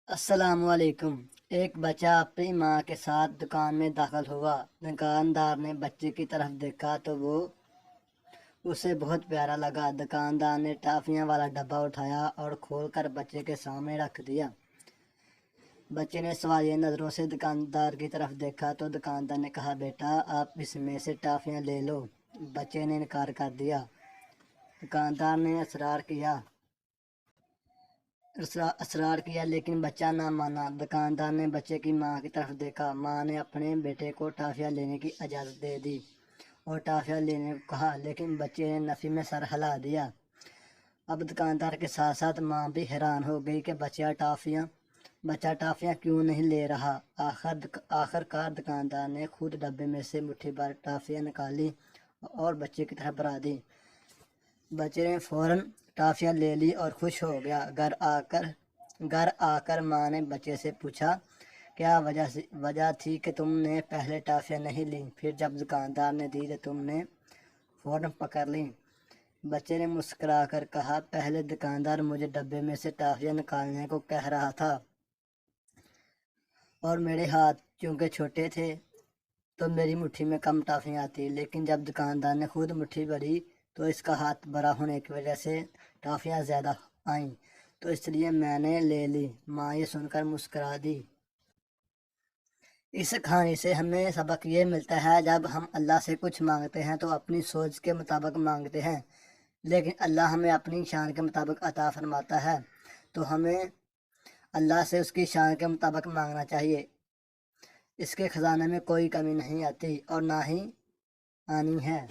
السلام علیکم۔ ایک بچہ اپنی ماں کے ساتھ دکان میں داخل ہوا۔ دکاندار نے بچے کی طرف دیکھا تو وہ اسے بہت پیارا لگا۔ دکاندار نے ٹافیاں والا ڈبہ اٹھایا اور کھول کر بچے کے سامنے رکھ دیا۔ بچے نے سوالیہ نظروں سے دکاندار کی طرف دیکھا تو دکاندار نے کہا، بیٹا آپ اس میں سے ٹافیاں لے لو۔ بچے نے انکار کر دیا۔ دکاندار نے اصرار کیا لیکن بچہ نہ مانا۔ دکاندار نے بچے کی ماں کی طرف دیکھا۔ ماں نے اپنے بیٹے کو ٹافیاں لینے کی اجازت دے دی اور ٹافیاں لینے کو کہا، لیکن بچے نے نفی میں سر ہلا دیا۔ اب دکاندار کے ساتھ ساتھ ماں بھی حیران ہو گئی کہ بچہ ٹافیاں کیوں نہیں لے رہا۔ آخر کار دکاندار نے خود ڈبے میں سے مٹھی بھر ٹافیاں نکالی اور بچے کی طرف بڑھا دی۔ بچے نے فوراً ٹافیاں لے لی اور خوش ہو گیا۔ گھر آ کر ماں نے بچے سے پوچھا، کیا وجہ تھی کہ تم نے پہلے ٹافیاں نہیں لیں؟ پھر جب دکاندار نے دی تو تم نے فوراً پکڑ لیں؟ بچے نے مسکرا کر کہا، پہلے دکاندار مجھے ڈبے میں سے ٹافیاں نکالنے کو کہہ رہا تھا اور میرے ہاتھ چونکہ چھوٹے تھے تو میری مٹھی میں کم ٹافیاں آتی، لیکن جب دکاندار نے خود مٹھی بھری تو اس کا ہاتھ بڑا ہونے کی وجہ سے ٹافیاں زیادہ آئیں، تو اس لیے میں نے لے لی۔ ماں یہ سن کر مسکرا دی۔ اس کہانی سے ہمیں سبق یہ ملتا ہے، جب ہم اللہ سے کچھ مانگتے ہیں تو اپنی سوچ کے مطابق مانگتے ہیں، لیکن اللہ ہمیں اپنی شان کے مطابق عطا فرماتا ہے، تو ہمیں اللہ سے اس کی شان کے مطابق مانگنا چاہیے۔ اس کے خزانے میں کوئی کمی نہیں آتی اور نہ ہی آنی ہے۔